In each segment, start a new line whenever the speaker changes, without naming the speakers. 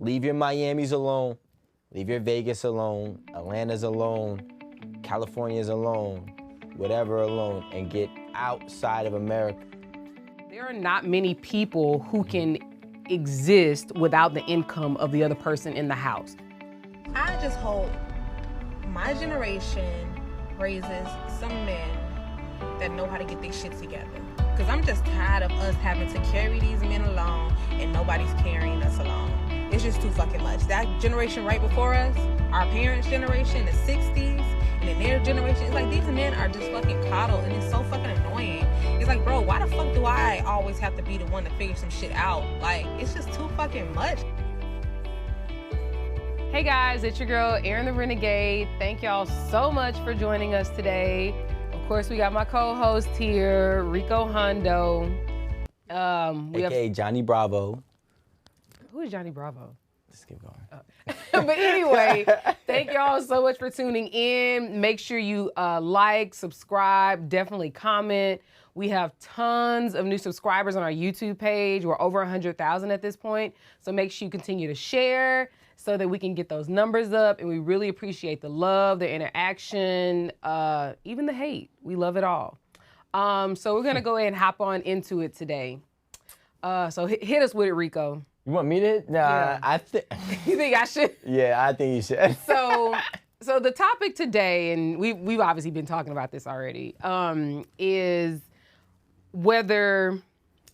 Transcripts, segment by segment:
leave your Miamis alone, leave your Vegas alone, Atlanta's alone, California's alone, whatever alone, and get outside of America.
There are not many people who can exist without the income of the other person in the house.
I just hope my generation raises some men that know how to get their shit together. Because I'm just tired of us having to carry these men along and nobody's carrying us along. It's just too fucking much. That generation right before us, our parents' generation, the 60s, and then their generation, it's like these men are just fucking coddled and it's so fucking annoying. It's like, bro, why the fuck do I always have to be the one to figure some shit out? Like, it's just too fucking much.
Hey guys, it's your girl, Erin the Renegade. Thank y'all so much for joining us today. Of course, we got my co-host here, Rico Hondo.
AKA Johnny Bravo.
Who is Johnny Bravo?
Let's keep going.
But anyway, thank y'all so much for tuning in. Make sure you like, subscribe, definitely comment. We have tons of new subscribers on our YouTube page. We're over 100,000 at this point. So make sure you continue to share so that we can get those numbers up. And we really appreciate the love, the interaction, even the hate. We love it all. So we're gonna go ahead and hop on into it today. So hit us with it, Rico.
You want me to? Nah,
Yeah.
I think.
You think I should?
Yeah, I think you should.
So the topic today, and we've obviously been talking about this already, is whether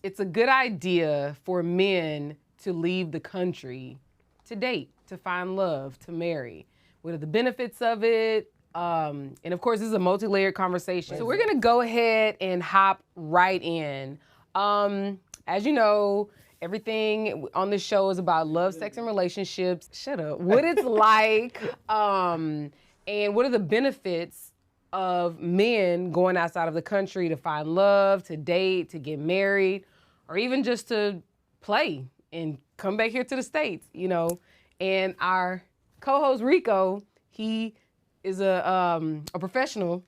it's a good idea for men to leave the country to date, to find love, to marry. What are the benefits of it? And of course, this is a multi-layered conversation. So we're gonna go ahead and hop right in. As you know, everything on this show is about love, sex, and relationships. Shut up. What it's like, and what are the benefits of men going outside of the country to find love, to date, to get married, or even just to play and come back here to the States, you know? And our co-host Rico, he is a professional.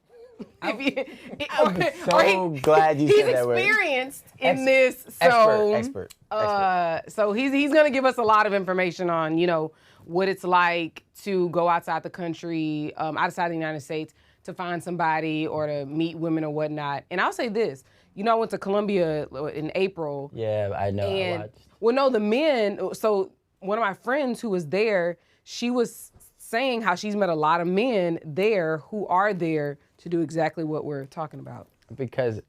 I'm so glad you said that word.
He's experienced in this,
Expert.
So he's gonna give us a lot of information on, you know, what it's like to go outside the country, outside the United States, to find somebody or to meet women or whatnot. And I'll say this, you know, I went to Colombia in April.
Yeah, I know.
And,
I watched.
well, no, the men, so one of my friends who was there, she was saying how she's met a lot of men there who are there to do exactly what we're talking about.
Because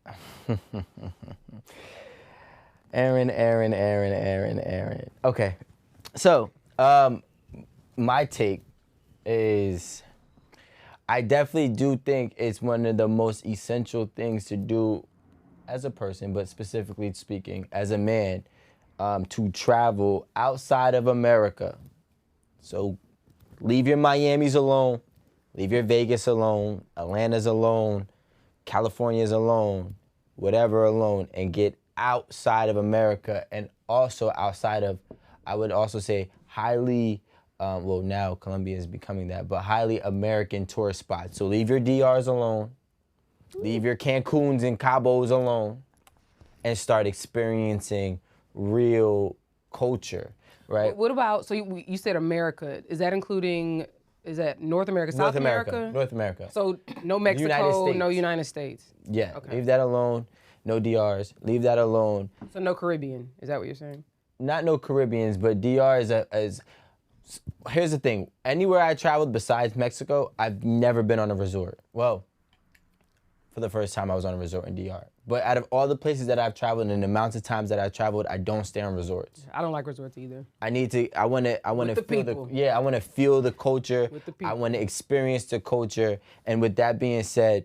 Aaron. Okay, so my take is I definitely do think it's one of the most essential things to do as a person, but specifically speaking as a man, to travel outside of America. So leave your Miamis alone, leave your Vegas alone, Atlanta's alone, California's alone, whatever alone, and get outside of America, and also outside of, I would also say, highly, well, now Colombia is becoming that, but highly American tourist spots. So leave your DRs alone, leave your Cancuns and Cabos alone, and start experiencing real culture, right?
What about, so you said America, is that including, is that North America, South America?
North America.
So no Mexico, no United States?
Yeah,
Okay.
Leave that alone. No DRs, leave that alone.
So no Caribbean, is that what you're saying?
Not no Caribbeans, but DR is here's the thing. Anywhere I traveled besides Mexico, I've never been on a resort. Well, for the first time I was on a resort in DR. But out of all the places that I've traveled and the amounts of times that I've traveled, I don't stay on resorts.
I don't like resorts either.
I want to
the
feel
people.
I want to feel the culture.
With the people.
I want to experience the culture. And with that being said,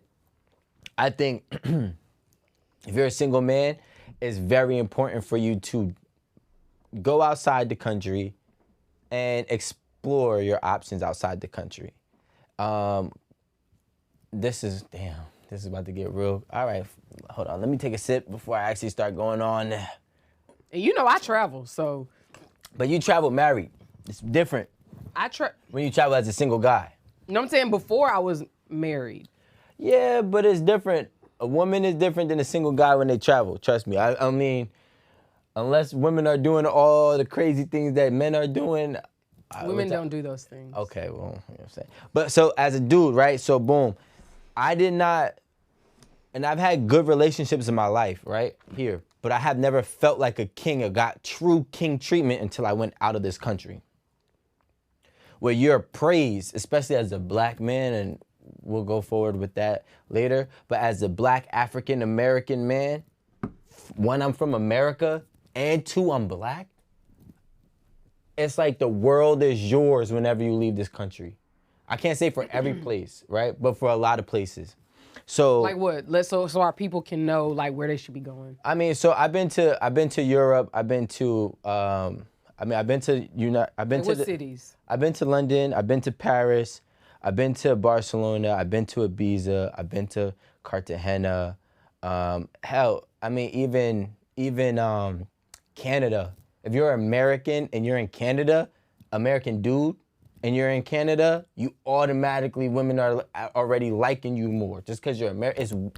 I think if you're a single man, it's very important for you to go outside the country and explore your options outside the country. This is about to get real. All right, hold on. Let me take a sip before I actually start going on.
And you know I travel, so.
But you travel married. It's different when you travel as a single guy.
You know what I'm saying? Before I was married.
Yeah, but it's different. A woman is different than a single guy when they travel. Trust me. I mean, Unless women are doing all the crazy things that men are doing.
Women don't do those things.
Okay, well, you know what I'm saying. But so as a dude, right? So boom, I did not, and I've had good relationships in my life, right? Here. But I have never felt like a king or got true king treatment until I went out of this country. Where you're praised, especially as a black man, and we'll go forward with that later, but as a black African American man, one, I'm from America, and two, I'm black. It's like the world is yours whenever you leave this country. I can't say for every place, right? But for a lot of places. So
like what? So our people can know like where they should be going.
I mean, so I've been to Europe. I've been to
Cities?
I've been to London. I've been to Paris. I've been to Barcelona. I've been to Ibiza. I've been to Cartagena. Hell, I mean, even Canada. If you're American and you're in Canada, American dude, and you're in Canada, you automatically, women are already liking you more just because you're American.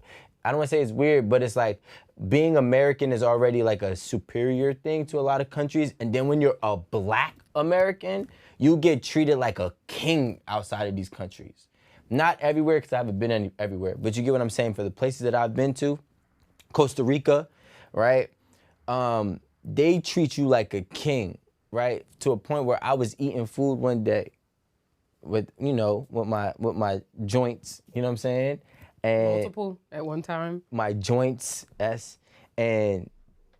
I don't want to say it's weird, but it's like being American is already like a superior thing to a lot of countries. And then when you're a black American, you get treated like a king outside of these countries. Not everywhere, because I haven't been everywhere, but you get what I'm saying. For the places that I've been to, Costa Rica, right? They treat you like a king, right? To a point where I was eating food one day with my joints, you know what I'm saying? And
multiple at one time?
My joints, and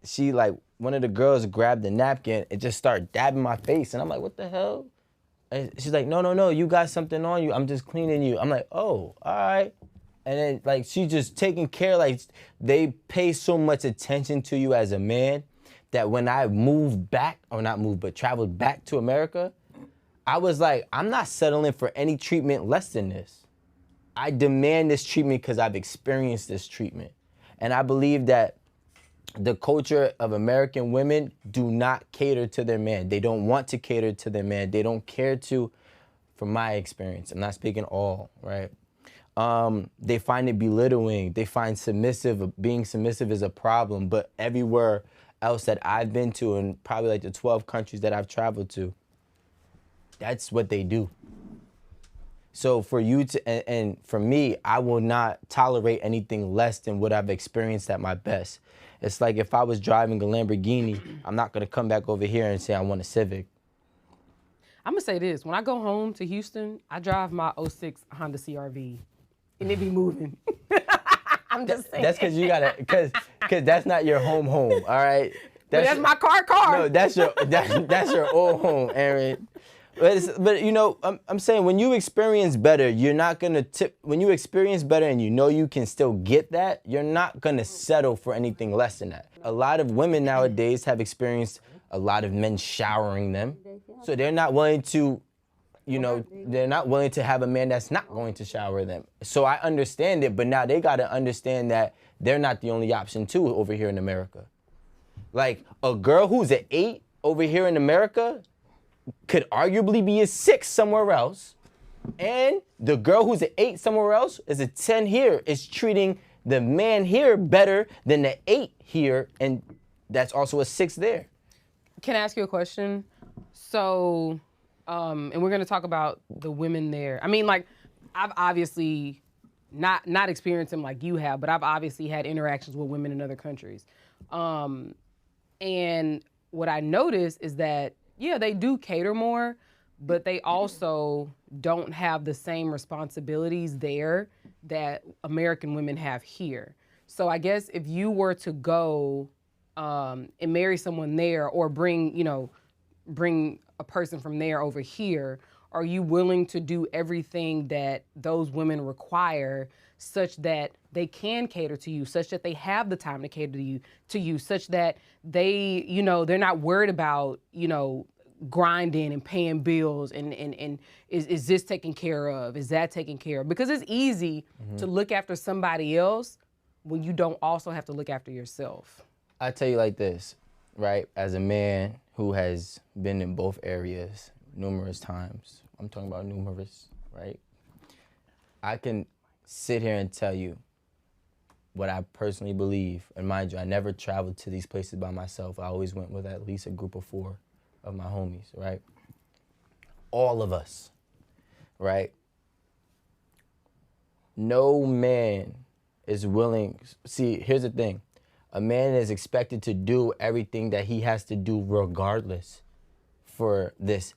she, like, one of the girls grabbed the napkin and just started dabbing my face. And I'm like, what the hell? And she's like, no, you got something on you. I'm just cleaning you. I'm like, oh, all right. And then, like, she's just taking care, like, they pay so much attention to you as a man that when I moved back, or not moved, but traveled back to America, I was like, I'm not settling for any treatment less than this. I demand this treatment because I've experienced this treatment. And I believe that the culture of American women do not cater to their man. They don't want to cater to their man. They don't care to, from my experience. I'm not speaking all, right? They find it belittling. They find being submissive is a problem. But everywhere else that I've been to, and probably like the 12 countries that I've traveled to, that's what they do. So for you to, and for me, I will not tolerate anything less than what I've experienced at my best. It's like if I was driving a Lamborghini, I'm not gonna come back over here and say I want a Civic.
I'm gonna say this, when I go home to Houston, I drive my 06 Honda CRV, and it be moving. I'm just saying.
That's because you gotta, because that's not your home, all right?
That's my car.
No, that's your old home, Aaron. But you know, I'm saying when you experience better, you're not gonna when you experience better and you know you can still get that, you're not gonna settle for anything less than that. A lot of women nowadays have experienced a lot of men showering them, so they're not willing to, they're not willing to have a man that's not going to shower them. So I understand it, but now they gotta understand that they're not the only option too over here in America. Like a girl who's an 8 over here in America could arguably be a 6 somewhere else, and the girl who's an 8 somewhere else is a 10 here, is treating the man here better than the 8 here, and that's also a 6 there.
Can I ask you a question? So, and we're gonna talk about the women there. I mean, like, I've obviously not experienced them like you have, but I've obviously had interactions with women in other countries. And what I noticed is that, yeah, they do cater more, but they also don't have the same responsibilities there that American women have here. So I guess if you were to go and marry someone there, or bring a person from there over here, are you willing to do everything that those women require such that they can cater to you, such that they have the time to cater to you, such that they, they're not worried about, grinding and paying bills and is this taken care of? Is that taken care of? Because it's easy to look after somebody else when you don't also have to look after yourself.
I tell you like this, right? As a man who has been in both areas numerous times, I'm talking about numerous, right? I can sit here and tell you what I personally believe, and mind you, I never traveled to these places by myself. I always went with at least a group of 4 of my homies, right? All of us, right? No man is willing. See, here's the thing. A man is expected to do everything that he has to do regardless for this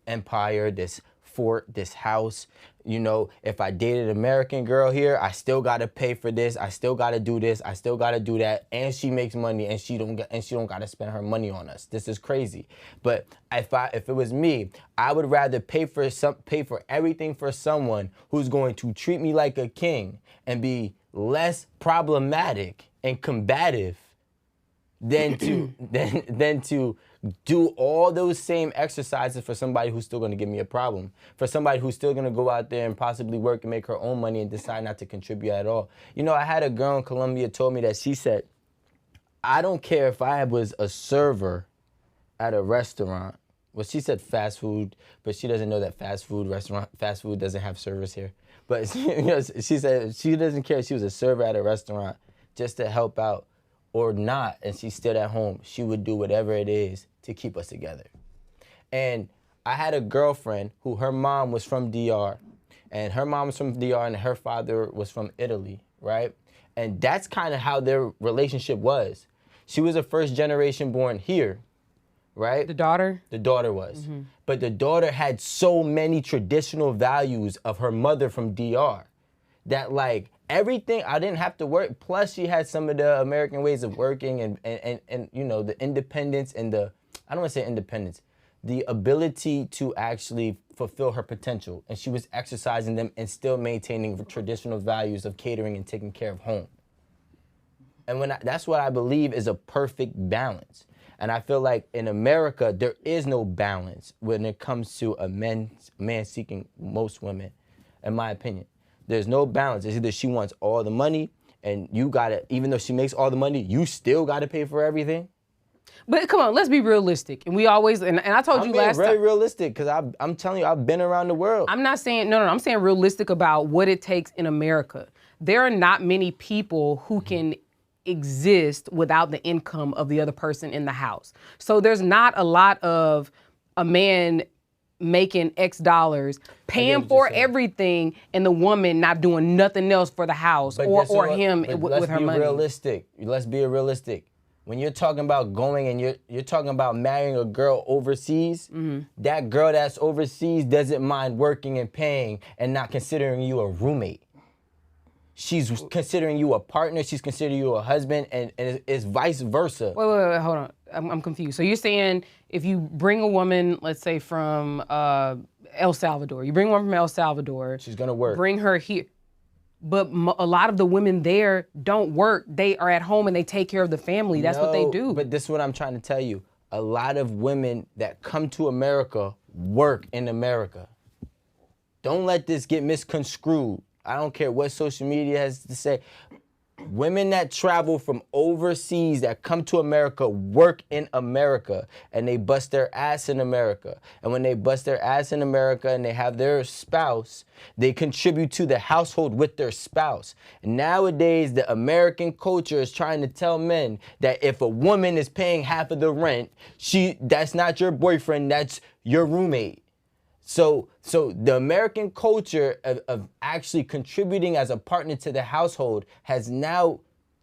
empire, this fort, this house. You know, if I dated an American girl here, I still gotta pay for this. I still gotta do this. I still gotta do that. And she makes money, and she don't gotta spend her money on us. This is crazy. But if it was me, I would rather pay for everything for someone who's going to treat me like a king and be less problematic and combative than to do all those same exercises for somebody who's still going to give me a problem, for somebody who's still going to go out there and possibly work and make her own money and decide not to contribute at all. You know, I had a girl in Colombia told me that she said, I don't care if I was a server at a restaurant. Well, she said fast food, but she doesn't know that fast food doesn't have servers here. But she said she doesn't care if she was a server at a restaurant just to help out or not, and she's still at home. She would do whatever it is to keep us together. And I had a girlfriend who her mom was from DR, and her mom was from DR and her father was from Italy, right? And that's kind of how their relationship was. She was a first generation born here, right?
The daughter?
The daughter was. But the daughter had so many traditional values of her mother from DR that like everything, I didn't have to work. Plus she had some of the American ways of working and you know, the independence and the, I don't want to say independence, the ability to actually fulfill her potential. And she was exercising them and still maintaining the traditional values of catering and taking care of home. And that's what I believe is a perfect balance. And I feel like in America, there is no balance when it comes to a man seeking most women, in my opinion. There's no balance. It's either she wants all the money and you gotta, even though she makes all the money, you still gotta pay for everything.
But come on, let's be realistic. And we always, and I told you last time.
I'm very realistic because I'm telling you, I've been around the world.
I'm not saying, no, I'm saying realistic about what it takes in America. There are not many people who can exist without the income of the other person in the house. So there's not a lot of a man making X dollars, paying for everything, and the woman not doing nothing else for the house or him with her money.
Let's be realistic. When you're talking about going and you're talking about marrying a girl overseas, that girl that's overseas doesn't mind working and paying and not considering you a roommate. She's considering you a partner, she's considering you a husband, and it's vice versa.
Wait, hold on. I'm confused. So you're saying if you bring a woman, let's say from El Salvador, you bring one from El Salvador.
She's gonna work.
Bring her here. But a lot of the women there don't work. They are at home and they take care of the family. That's what they do.
But this is what I'm trying to tell you. A lot of women that come to America work in America. Don't let this get misconstrued. I don't care what social media has to say. Women that travel from overseas that come to America work in America and they bust their ass in America. And when they bust their ass in America and they have their spouse, they contribute to the household with their spouse. And nowadays, the American culture is trying to tell men that if a woman is paying half of the rent, that's not your boyfriend, that's your roommate. So the American culture of actually contributing as a partner to the household has now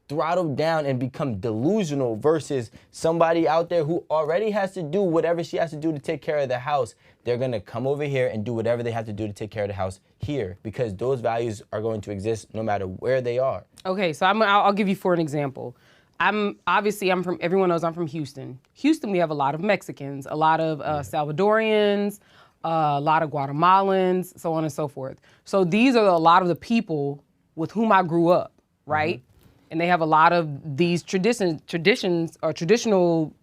throttled down and become delusional versus somebody out there who already has to do whatever she has to do to take care of the house. They're gonna come over here and do whatever they have to do to take care of the house here because those values are going to exist no matter where they are.
Okay, so I'll give you for an example. Everyone knows I'm from Houston. Houston, we have a lot of Mexicans, a lot of Salvadorians, a lot of Guatemalans, so on and so forth. So these are a lot of the people with whom I grew up, right? And they have a lot of these traditions or traditional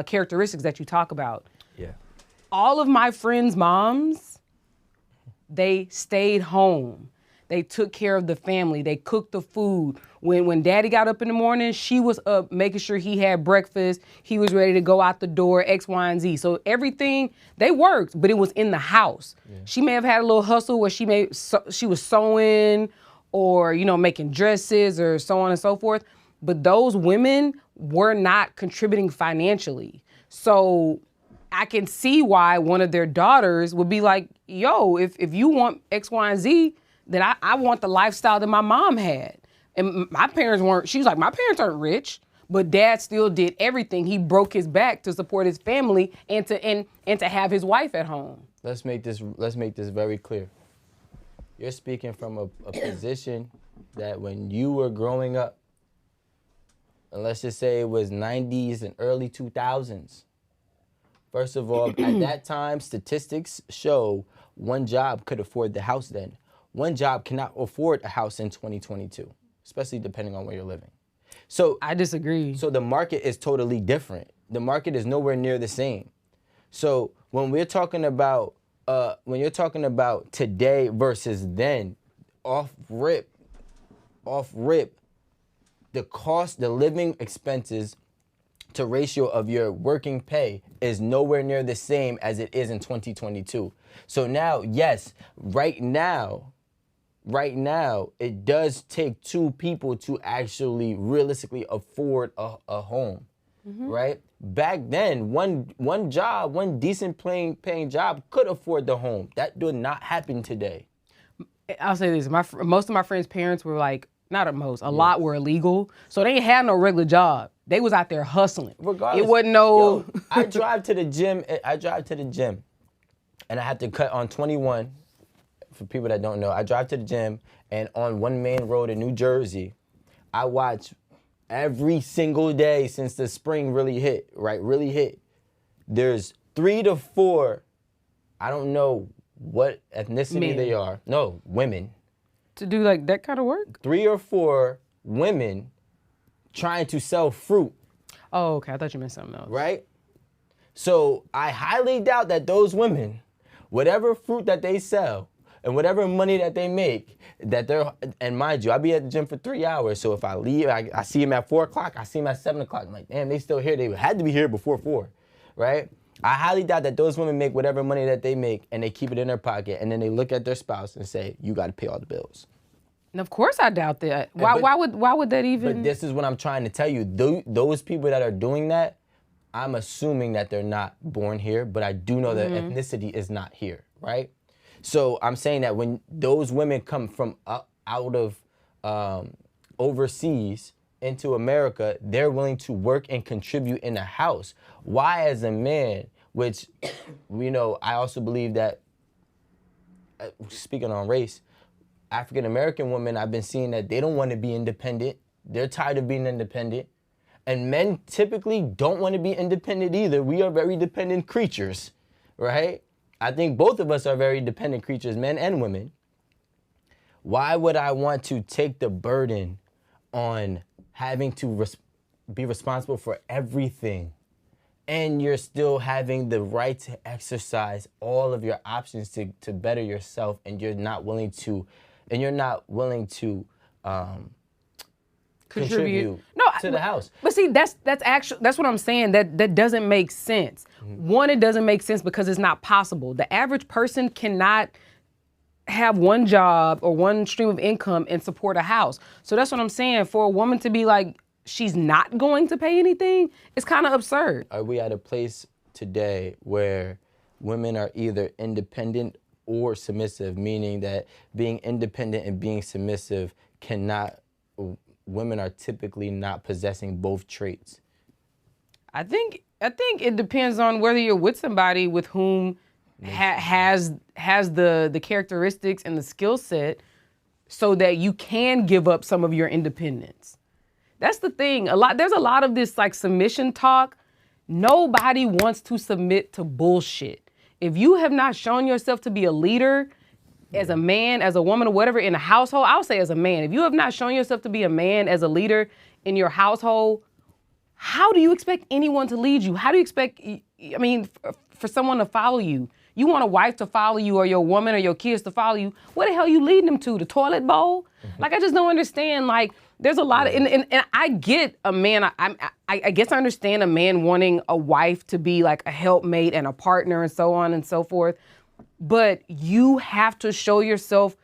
characteristics that you talk about.
Yeah.
All of my friends' moms, they stayed home. They took care of the family. They cooked the food. When daddy got up in the morning, she was up making sure he had breakfast. He was ready to go out the door, X, Y, and Z. So everything, they worked, but it was in the house. Yeah. She may have had a little hustle where she was sewing or, making dresses or so on and so forth. But those women were not contributing financially. So I can see why one of their daughters would be like, yo, if you want X, Y, and Z, then I want the lifestyle that my mom had. And my parents weren't, she was like, my parents aren't rich, but dad still did everything. He broke his back to support his family and to have his wife at home.
Let's make this very clear. You're speaking from a position that when you were growing up, and let's just say it was 90s and early 2000s. First of all, at that time, statistics show one job could afford the house then. One job cannot afford a house in 2022, especially depending on where you're living. So
I disagree.
So the market is totally different. The market is nowhere near the same. So when we're talking about, when you're talking about today versus then, off rip, the cost, the living expenses to ratio of your working pay is nowhere near the same as it is in 2022. So now, yes, right now, it does take two people to actually realistically afford a home, right? Back then, one job, one decent paying job could afford the home. That did not happen today.
I'll say this, most of my friends' parents were like, not at most, a lot were illegal. So they ain't had no regular job. They was out there hustling.
Regardless,
it wasn't no...
Yo, I drive to the gym, and I have to cut on 21. For people that don't know, I drive to the gym, and on one main road in New Jersey, I watch every single day since the spring really hit, there's 3 to 4, I don't know what ethnicity they are. No, women.
To do like that kind of work?
3 or 4 women trying to sell fruit.
Oh, okay. I thought you meant something else.
Right? So I highly doubt that those women, whatever fruit that they sell and whatever money that they make, and mind you, I'll be at the gym for 3 hours. So if I leave, I see them at 4 o'clock, I see them at 7 o'clock. I'm like, damn, they still here. They had to be here before 4, right? I highly doubt that those women make whatever money that they make and they keep it in their pocket and then they look at their spouse and say, you got to pay all the bills.
And of course I doubt that. Why would that even?
But this is what I'm trying to tell you. Those people that are doing that, I'm assuming that they're not born here, but I do know that ethnicity is not here, right? So I'm saying that when those women come from out of overseas into America, they're willing to work and contribute in a house. Why, as a man, which, I also believe that, speaking on race, African American women, I've been seeing that they don't want to be independent. They're tired of being independent. And men typically don't want to be independent either. We are very dependent creatures, right? I think both of us are very dependent creatures, men and women. Why would I want to take the burden on having to be responsible for everything, and you're still having the right to exercise all of your options to better yourself, and you're not willing to contribute to the house?
But see, that's what I'm saying. That doesn't make sense. One, it doesn't make sense because it's not possible. The average person cannot have one job or one stream of income and support a house. So that's what I'm saying. For a woman to be like, she's not going to pay anything, it's kind of absurd.
Are we at a place today where women are either independent or submissive, meaning that being independent and being submissive women are typically not possessing both traits?
I think it depends on whether you're with somebody with whom has the characteristics and the skill set so that you can give up some of your independence. That's the thing. There's a lot of this like submission talk. Nobody wants to submit to bullshit. If you have not shown yourself to be a leader as a man, as a woman, or whatever in a household, I'll say as a man, if you have not shown yourself to be a man as a leader in your household, how do you expect anyone to lead you? How do you expect, for someone to follow you? You want a wife to follow you, or your woman or your kids to follow you. What the hell are you leading them to? The toilet bowl? Like, I just don't understand. Like, there's a lot of, and I get a man, I guess I understand a man wanting a wife to be like a helpmate and a partner and so on and so forth. But you have to show yourself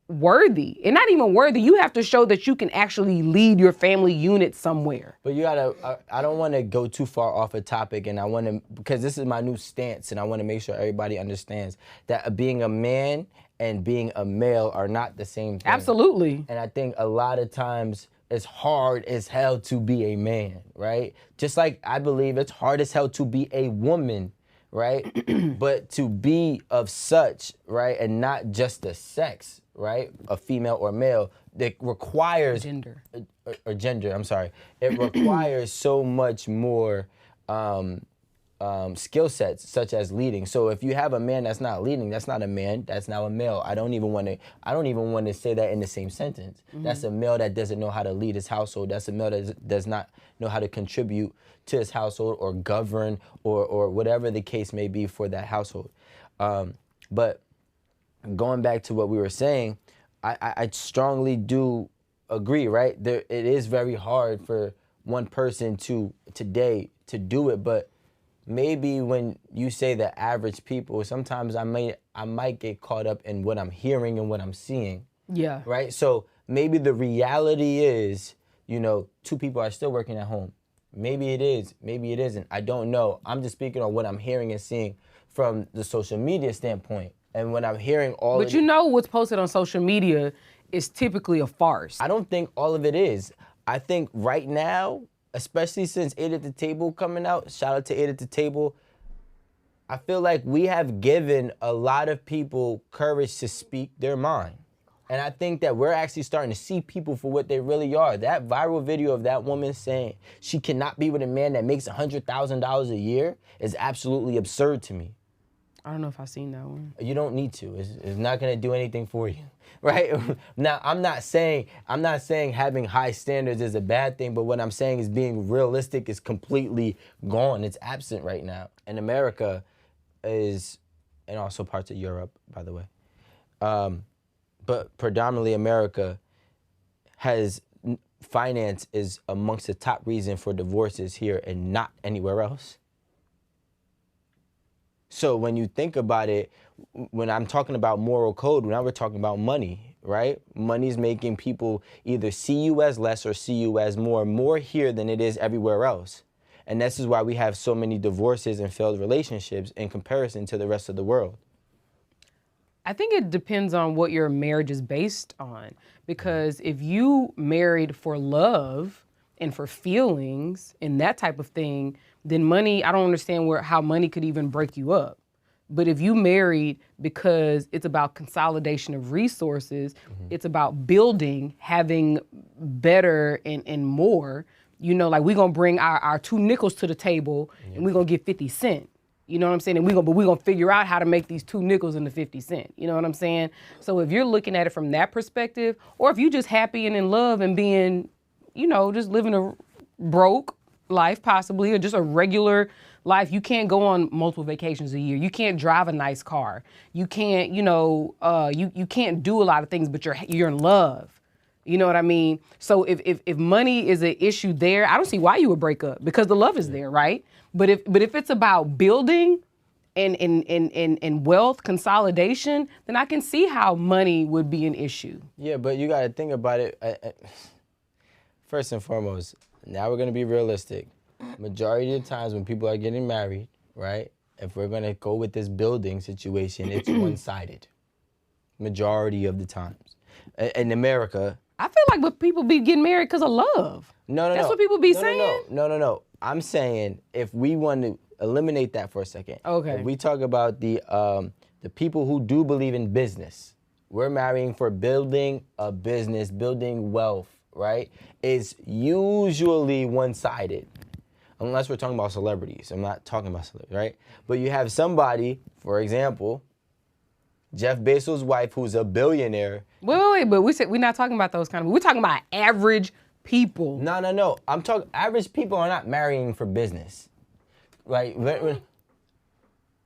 worthy. And not even worthy. You have to show that you can actually lead your family unit somewhere.
But you gotta, I don't want to go too far off a topic, and I want to, because this is my new stance, and I want to make sure everybody understands that being a man and being a male are not the same thing.
Absolutely.
And I think a lot of times it's hard as hell to be a man, right? Just like I believe it's hard as hell to be a woman, right? But to be of such, right, and not just the sex, right, a female or male, that requires
Gender.
Or gender, I'm sorry. It requires so much more skill sets, such as leading. So if you have a man that's not leading, that's not a man, that's now a male. I don't even want to say that in the same sentence. That's a male that doesn't know how to lead his household. That's a male that does not know how to contribute to his household or govern or whatever the case may be for that household. But going back to what we were saying, I strongly do agree, right? It is very hard for one person today to do it, but maybe when you say the average people, sometimes I might get caught up in what I'm hearing and what I'm seeing.
Yeah.
Right? So maybe the reality is, two people are still working at home. Maybe it is, maybe it isn't. I don't know. I'm just speaking on what I'm hearing and seeing from the social media standpoint. And when I'm hearing all
But what's posted on social media is typically a farce.
I don't think all of it is. I think right now, especially since 8 at the Table coming out, shout out to 8 at the Table, I feel like we have given a lot of people courage to speak their mind. And I think that we're actually starting to see people for what they really are. That viral video of that woman saying she cannot be with a man that makes $100,000 a year is absolutely absurd to me.
I don't know if I've seen that one.
You don't need to. It's not gonna do anything for you, right? Now, I'm not saying having high standards is a bad thing, but what I'm saying is being realistic is completely gone. It's absent right now. And America and also parts of Europe, by the way. But predominantly America finance is amongst the top reason for divorces here and not anywhere else. So when you think about it, when I'm talking about moral code, now we're talking about money, right? Money's making people either see you as less or see you as more here than it is everywhere else. And this is why we have so many divorces and failed relationships in comparison to the rest of the world.
I think it depends on what your marriage is based on. Because if you married for love and for feelings and that type of thing, then money, I don't understand how money could even break you up. But if you married because it's about consolidation of resources, it's about building, having better and more, like we're gonna bring our 2 nickels to the table and we're gonna get 50 cents. You know what I'm saying? And we're gonna figure out how to make these 2 nickels into 50 cents. You know what I'm saying? So if you're looking at it from that perspective, or if you're just happy and in love and being, just living a broke life possibly, or just a regular life, you can't go on multiple vacations a year. You can't drive a nice car. You can't, you can't do a lot of things, but you're in love. You know what I mean? So if money is an issue there, I don't see why you would break up because the love is there, right? But if it's about building and wealth consolidation, then I can see how money would be an issue.
Yeah, but you got to think about it. First and foremost, now we're going to be realistic. Majority of the times when people are getting married, right, if we're going to go with this building situation, it's one-sided. Majority of the times. In America...
I feel like but people be getting married because of love.
No.
That's what people be saying?
No. I'm saying if we want to eliminate that for a second.
Okay.
If we talk about the people who do believe in business, we're marrying for building a business, building wealth, right? It's usually one-sided. Unless we're talking about celebrities. I'm not talking about celebrities, right? But you have somebody, for example, Jeff Bezos' wife, who's a billionaire.
Wait, but we're not talking about those kind of, we're talking about average people.
No. I'm talking, average people are not marrying for business. Right?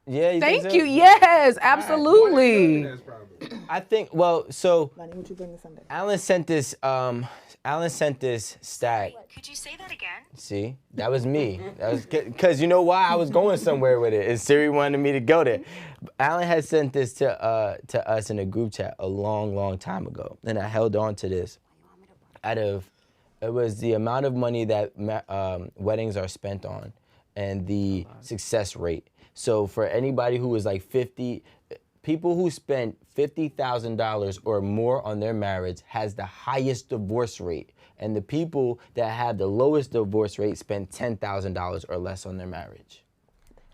Yeah, you
Thank
think so?
you, yes, absolutely.
I think, well, so
Lonnie, what you bring this Sunday?
Alan sent this stat.
Could you say that again?
See, that was me. That was because you know why? I was going somewhere with it, and Siri wanted me to go there. Alan had sent this to us in a group chat a long, long time ago, and I held on to this. It was the amount of money that weddings are spent on, and the success rate. So for anybody who is like 50, people who spend $50,000 or more on their marriage has the highest divorce rate. And the people that have the lowest divorce rate spend $10,000 or less on their marriage,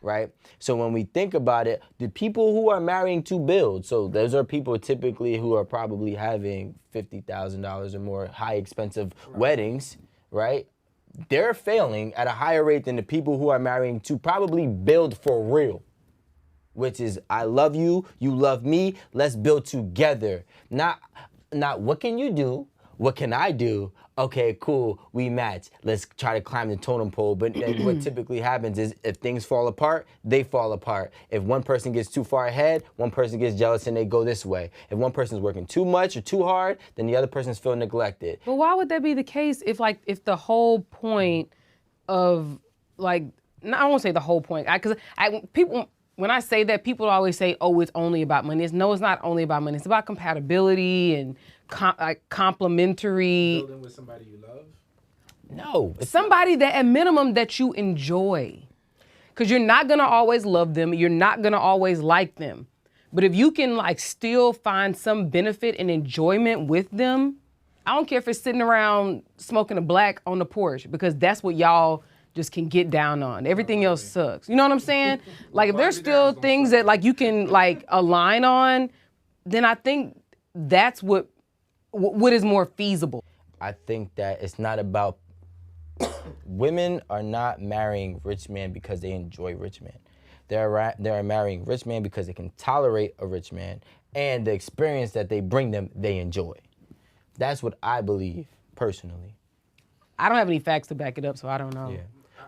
right? So when we think about it, the people who are marrying to build, so those are people typically who are probably having $50,000 or more high expensive weddings, right? They're failing at a higher rate than the people who are marrying to probably build for real, which is I love you, you love me, let's build together. Not what can you do, what can I do? Okay, cool, we match. Let's try to climb the totem pole. But then what typically happens is if things fall apart, they fall apart. If one person gets too far ahead, one person gets jealous and they go this way. If one person's working too much or too hard, then the other person's feel neglected.
But why would that be the case if the whole point of I won't say the whole point, because people, when I say that, people always say, oh, it's only about money. No, it's not only about money. It's about compatibility and complementary.
Building with somebody you love?
No.
Somebody that at minimum that you enjoy. Because you're not going to always love them. You're not going to always like them. But if you can still find some benefit and enjoyment with them, I don't care if it's sitting around smoking a black on the porch, because that's what y'all just can get down on. Everything else sucks. You know what I'm saying? If there's still things that you can align on, then I think that's what is more feasible.
I think that it's not about, women are not marrying rich men because they enjoy rich men. They're marrying rich men because they can tolerate a rich man, and the experience that they bring them, they enjoy. That's what I believe, personally.
I don't have any facts to back it up, so I don't know.
Yeah.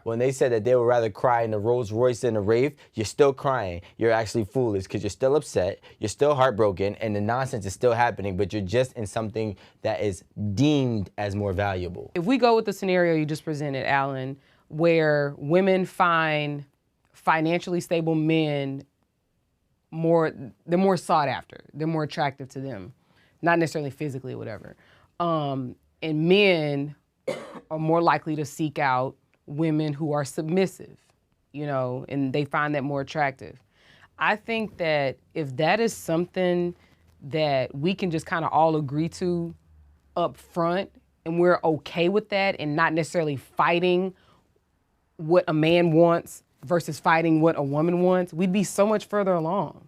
When they said that they would rather cry in a Rolls Royce than a rave, you're still crying. You're actually foolish because you're still upset, you're still heartbroken, and the nonsense is still happening, but you're just in something that is deemed as more valuable.
If we go with the scenario you just presented, Alan, where women find financially stable men they're more sought after, they're more attractive to them, not necessarily physically or whatever, and men are more likely to seek out women who are submissive, and they find that more attractive. I think that if that is something that we can just kind of all agree to up front, and we're okay with that and not necessarily fighting what a man wants versus fighting what a woman wants, we'd be so much further along.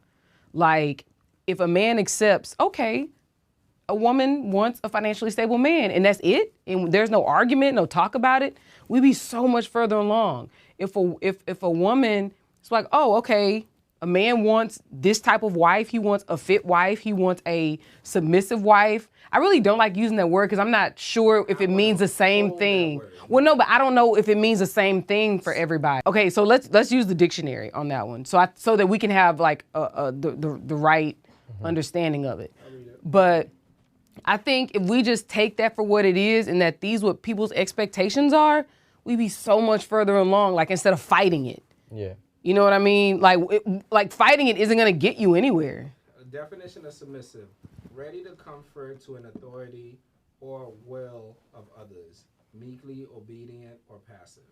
If a man accepts, okay, a woman wants a financially stable man, and that's it, and there's no argument, no talk about it, we'd be so much further along. If a woman, it's like, oh, okay, a man wants this type of wife, he wants a fit wife, he wants a submissive wife. I really don't like using that word because I'm not sure if it means the same thing. Well, no, but I don't know if it means the same thing for everybody. Okay, so let's use the dictionary on that one, so that we can have the right understanding of it. But I think if we just take that for what it is and that these what people's expectations are, we'd be so much further along, instead of fighting it.
Yeah.
You know what I mean? Fighting it isn't gonna get you anywhere.
A definition of submissive: ready to comfort to an authority or will of others, meekly obedient or passive.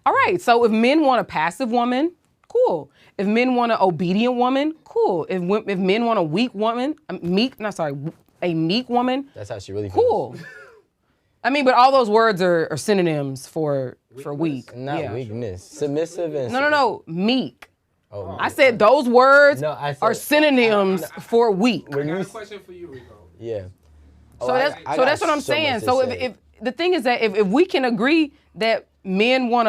All right, so if men want a passive woman, cool. If men want an obedient woman, cool. If men want a weak woman, a meek woman.
That's how she really feels.
Cool. I mean, but all those words are synonyms for weak.
Not weakness. Submissive and...
No. Meek.
Oh,
I said those words are synonyms for weak.
I got a question for you, Rico.
Yeah.
So that's what I'm saying. So if the thing is that if we can agree that men want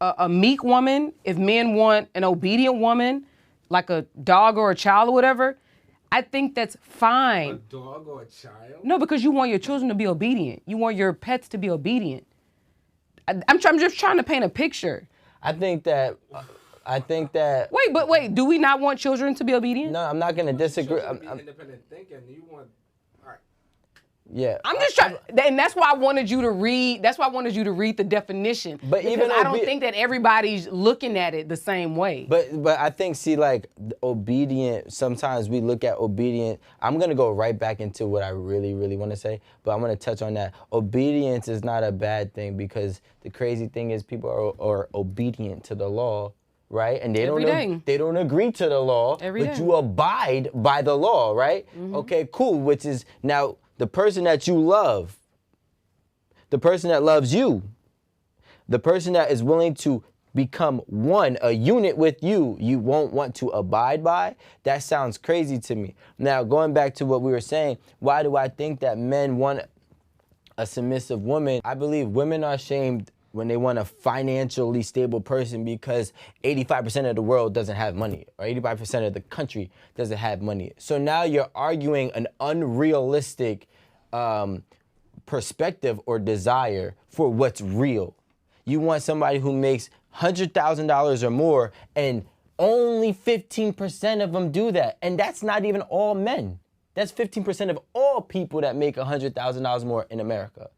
a meek woman, if men want an obedient woman, like a dog or a child or whatever, I think that's fine.
A dog or a child?
No, because you want your children to be obedient. You want your pets to be obedient. I'm just trying to paint a picture.
I think that I think that.
Wait, do we not want children to be obedient?
No, I'm not gonna disagree.
Children be independent thinking. You want, all right.
Yeah.
I'm just trying, and that's why I wanted you to read. That's why I wanted you to read the definition.
But
because
even
I don't think that everybody's looking at it the same way.
But I think, see, like, obedient, sometimes we look at obedient. I'm going to go right back into what I really, really want to say, but I'm going to touch on that. Obedience is not a bad thing, because the crazy thing is people are obedient to the law, right? And they don't agree to the law, but you abide by the law, right? Mm-hmm. Okay, cool, which is now the person that you love, the person that loves you, the person that is willing to become one, a unit with you, you won't want to abide by. That sounds crazy to me. Now, going back to what we were saying, why do I think that men want a submissive woman? I believe women are ashamed when they want a financially stable person, because 85% of the world doesn't have money, or 85% of the country doesn't have money. So now you're arguing an unrealistic perspective or desire for what's real. You want somebody who makes $100,000 or more, and only 15% of them do that. And that's not even all men. That's 15% of all people that make $100,000 more in America.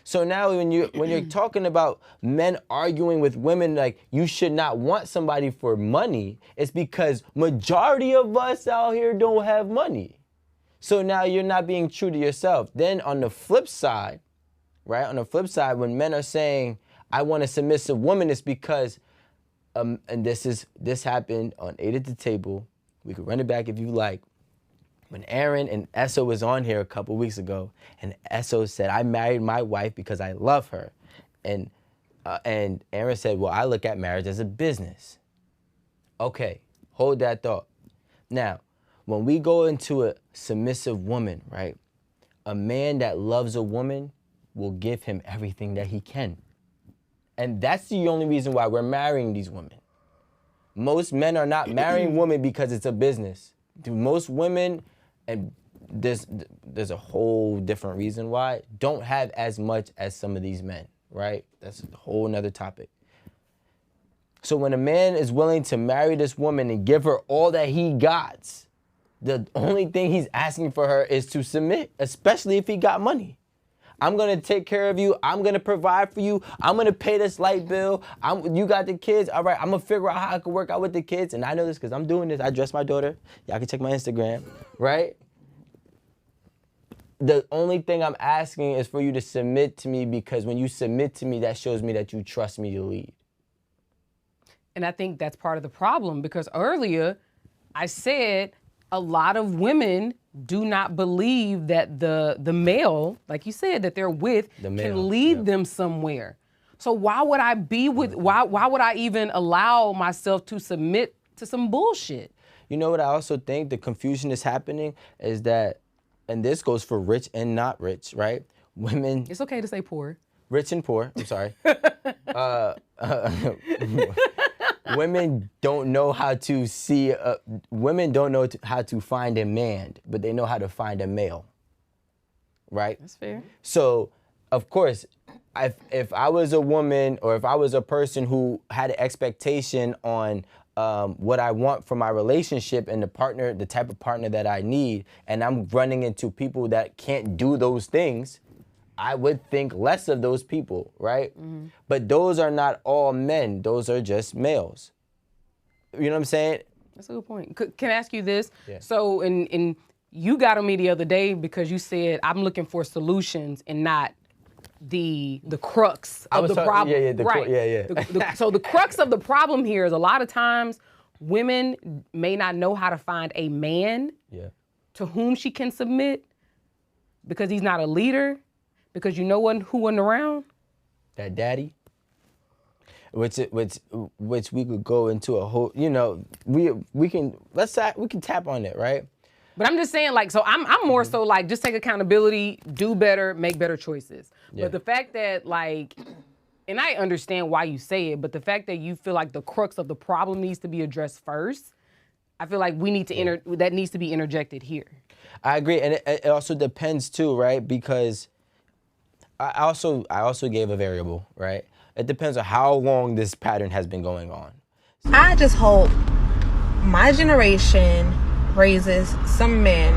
So now when you're talking about men arguing with women like you should not want somebody for money, it's because majority of us out here don't have money. So now you're not being true to yourself. Then on the flip side, right? On the flip side, when men are saying, I want a submissive woman, it's because, and this happened on 8 at the Table. We could run it back if you like. When Aaron and Esso was on here a couple weeks ago, and Esso said, I married my wife because I love her. And Aaron said, well, I look at marriage as a business. Okay, hold that thought. Now, when we go into a submissive woman, right, a man that loves a woman will give him everything that he can. And that's the only reason why we're marrying these women. Most men are not marrying women because it's a business. Most women, and there's a whole different reason why, don't have as much as some of these men, right? That's a whole nother topic. So when a man is willing to marry this woman and give her all that he got, the only thing he's asking for her is to submit, especially if he got money. I'm going to take care of you. I'm going to provide for you. I'm going to pay this light bill. You got the kids. All right, I'm going to figure out how I can work out with the kids. And I know this because I'm doing this. I dress my daughter. Y'all can check my Instagram, right? The only thing I'm asking is for you to submit to me, because when you submit to me, that shows me that you trust me to lead.
And I think that's part of the problem, because earlier I said a lot of women do not believe that the male, like you said, that they're with can lead them somewhere. So why would I be with, why would I even allow myself to submit to some bullshit?
You know what I also think the confusion is happening is that, and this goes for rich and not rich, right? Women.
It's okay to say poor.
Rich and poor, I'm sorry. Women don't know how to see, women don't know how to find a man, but they know how to find a male, right?
That's fair.
So, of course, if I was a woman, or if I was a person who had an expectation on what I want from my relationship and the type of partner that I need, and I'm running into people that can't do those things, I would think less of those people, right? Mm-hmm. But those are not all men. Those are just males. You know what I'm saying?
That's a good point. Can I ask you this?
Yeah.
So, in you got on me the other day because you said, I'm looking for solutions and not the crux of the problem. So the crux of the problem here is a lot of times women may not know how to find a man to whom she can submit because he's not a leader. Because you know who wasn't around?
That daddy. Which we could go into a whole, you know, we can tap on it, right?
But I'm just saying, like, so I'm more so like, just take accountability, do better, make better choices. Yeah. But the fact that, like, and I understand why you say it, but the fact that you feel like the crux of the problem needs to be addressed first, I feel like we need to that needs to be interjected here.
I agree, and it also depends too, right? Because I also gave a variable, right? It depends on how long this pattern has been going on.
I just hope my generation raises some men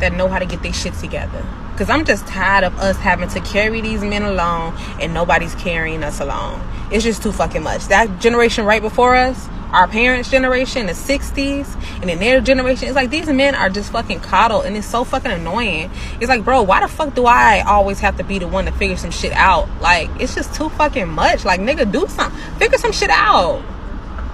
that know how to get their shit together. Because I'm just tired of us having to carry these men along and nobody's carrying us along. It's just too fucking much. That generation right before us, our parents' generation, the 60s, and then their generation, it's like these men are just fucking coddled, and it's so fucking annoying. It's like, bro, why the fuck do I always have to be the one to figure some shit out? Like, it's just too fucking much. Like, nigga, do something. Figure some shit out.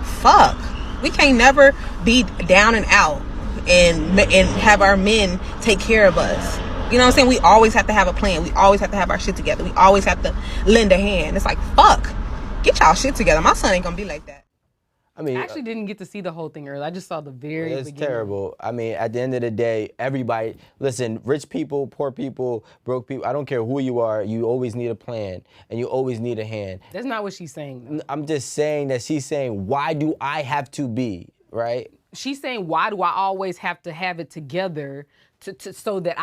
Fuck. We can't never be down and out and have our men take care of us. You know what I'm saying? We always have to have a plan. We always have to have our shit together. We always have to lend a hand. It's like, fuck. Get y'all shit together. My son ain't gonna be like that.
I mean,
I actually didn't get to see the whole thing earlier. I just saw the very
it's
beginning.
terrible. I mean, at the end of the day, everybody, listen, rich people, poor people, broke people, I don't care who you are, you always need a plan and you always need a hand.
That's not what she's saying, though.
I'm just saying that she's saying, why do I have to be, right?
She's saying, why do I always have to have it together so that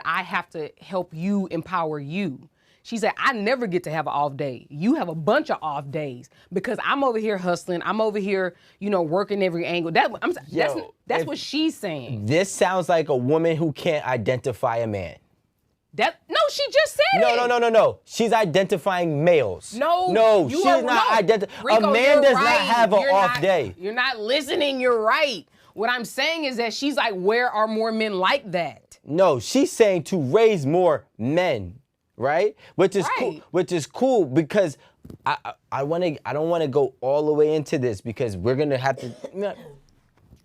I have to help you, empower you? She said, I never get to have an off day. You have a bunch of off days because I'm over here hustling. I'm over here, working every angle. That's what she's saying.
This sounds like a woman who can't identify a man.
No, she just said it.
No. She's identifying males.
No,
she's not identifying. A man does not have an off day.
You're not listening. You're right. What I'm saying is that she's like, where are more men like that?
No, she's saying to raise more men. Right? Which is cool because I don't want to go all the way into this because we're going to have to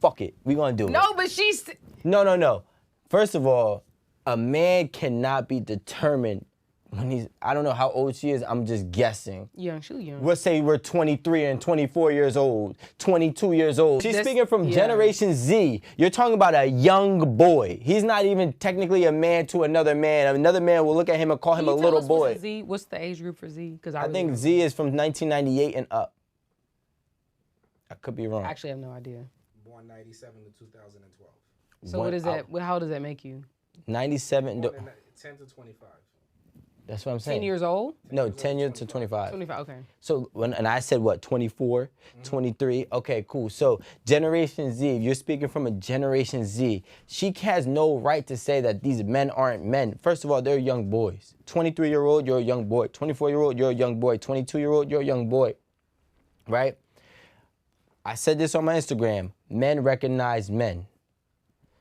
fuck it. We're going to do it.
No, but she's
No. First of all, a man cannot be determined when I don't know how old she is. I'm just guessing.
Young, she's young.
Let's say we're 23 and 24 years old, 22 years old. She's speaking from Generation Z. You're talking about a young boy. He's not even technically a man to another man. Another man will look at him and call him a little boy.
What's the age group for Z? Because
I think Z is from 1998 and up. I could be wrong.
Actually, I have no idea.
Born 97 to 2012.
So what is that? How does that make you?
97 to
10 to 25.
That's what I'm saying.
10 years old?
No, 10 years to 25.
25, okay.
So, and I said what, 24, 23? Okay, cool. So, Generation Z, if you're speaking from a Generation Z, she has no right to say that these men aren't men. First of all, they're young boys. 23-year-old, you're a young boy. 24-year-old, you're a young boy. 22-year-old, you're a young boy. Right? I said this on my Instagram. Men recognize men.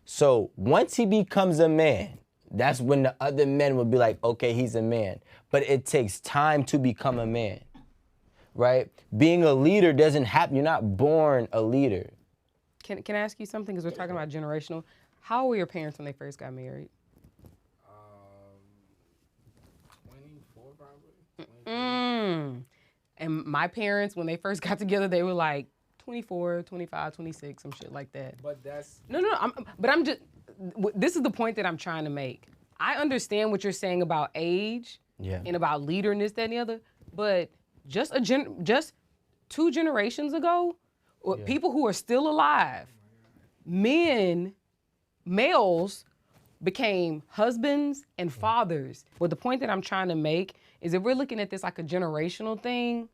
So, once he becomes a man, that's when the other men will be like, okay, he's a man. But it takes time to become a man, right? Being a leader doesn't happen. You're not born a leader.
Can I ask you something? Because we're talking about generational. How were your parents when they first got married?
24 probably.
And my parents, when they first got together, they were like 24, 25, 26, some shit like that.
But that's...
No, this is the point that I'm trying to make. I understand what you're saying about age and about leader and this, that, and the other, but just 2 generations ago, people who are still alive, males became husbands and fathers. But the point that I'm trying to make is if we're looking at this like a generational thing,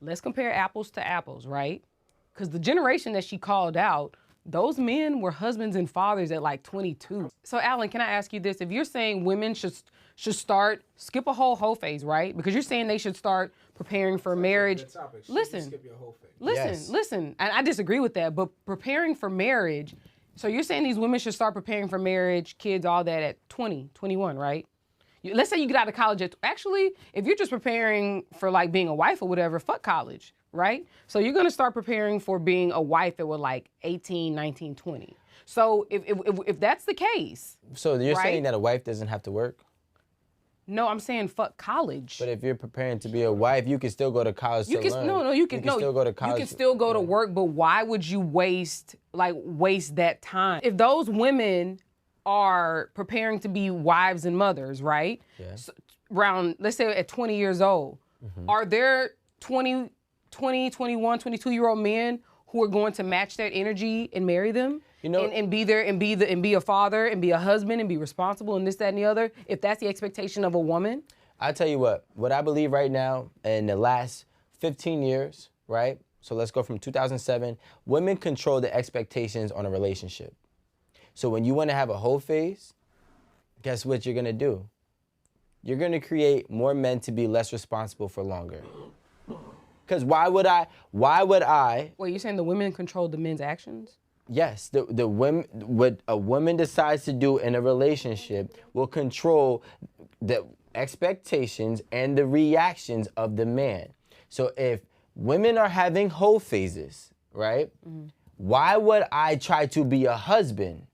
let's compare apples to apples, right? Because the generation that she called out, those men were husbands and fathers at like 22. So Alan, can I ask you this? If you're saying women should skip a whole phase, right? Because you're saying they should start preparing for marriage. Listen,
skip your whole phase.
listen. I disagree with that, but preparing for marriage. So you're saying these women should start preparing for marriage, kids, all that at 20, 21, right? Let's say you get out of college actually, if you're just preparing for like being a wife or whatever, fuck college. Right? So you're going to start preparing for being a wife at like 18, 19, 20. So if that's the case.
So you're saying that a wife doesn't have to work?
No, I'm saying fuck college.
But if you're preparing to be a wife, you can still go to college to learn.
You can
still go to college.
You can still go to work, but why would you waste that time? If those women are preparing to be wives and mothers, right?
Yeah.
So, around, let's say at 20 years old, are there 20, 21, 22-year-old men who are going to match that energy and marry them? And be there and be a father and be a husband and be responsible and this, that, and the other, if that's the expectation of a woman?
I tell you what I believe right now in the last 15 years, right? So let's go from 2007. Women control the expectations on a relationship. So when you want to have a whole phase, guess what you're going to do? You're going to create more men to be less responsible for longer. Because why would I?
Wait, you're saying the women control the men's actions?
Yes, the women, what a woman decides to do in a relationship will control the expectations and the reactions of the man. So if women are having whole phases, right? Why would I try to be a husband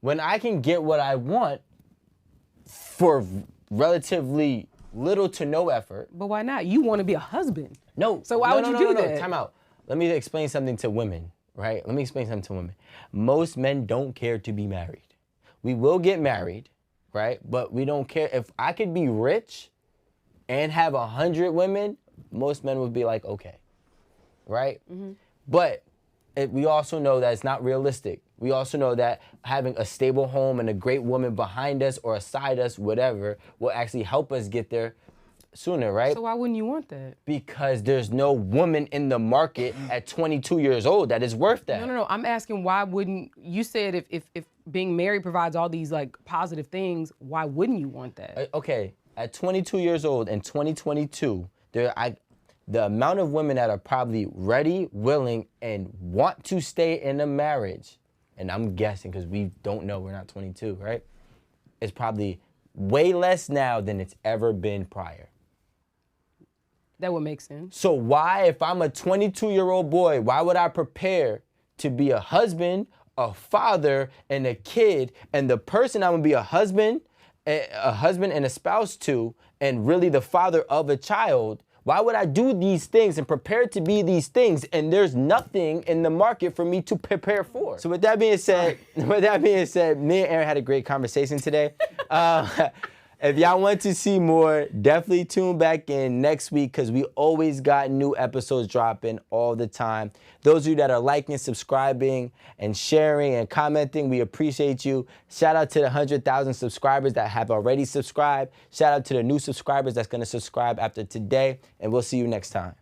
when I can get what I want for relatively little to no effort?
But why not? You want to be a husband.
No.
So why would you do that?
Time out. Let me explain something to women, right? Let me explain something to women. Most men don't care to be married. We will get married, right? But we don't care. If I could be rich and have 100 women, most men would be like, okay, right? But we also know that it's not realistic. We also know that having a stable home and a great woman behind us or aside us, whatever, will actually help us get there sooner, right?
So why wouldn't you want that?
Because there's no woman in the market at 22 years old that is worth that.
No. I'm asking why wouldn't you said if being married provides all these like positive things, why wouldn't you want that?
Okay, at 22 years old in 2022, the amount of women that are probably ready, willing, and want to stay in a marriage, and I'm guessing because we don't know, we're not 22, right? It's probably way less now than it's ever been prior.
That would make sense.
So why, if I'm a 22-year-old boy, why would I prepare to be a husband, a father, and a kid, and the person I'm gonna be a husband and a spouse to, and really the father of a child? Why would I do these things and prepare to be these things, and there's nothing in the market for me to prepare for? So with that being said, me and Aaron had a great conversation today. If y'all want to see more, definitely tune back in next week because we always got new episodes dropping all the time. Those of you that are liking, subscribing, and sharing and commenting, we appreciate you. Shout out to the 100,000 subscribers that have already subscribed. Shout out to the new subscribers that's going to subscribe after today, and we'll see you next time.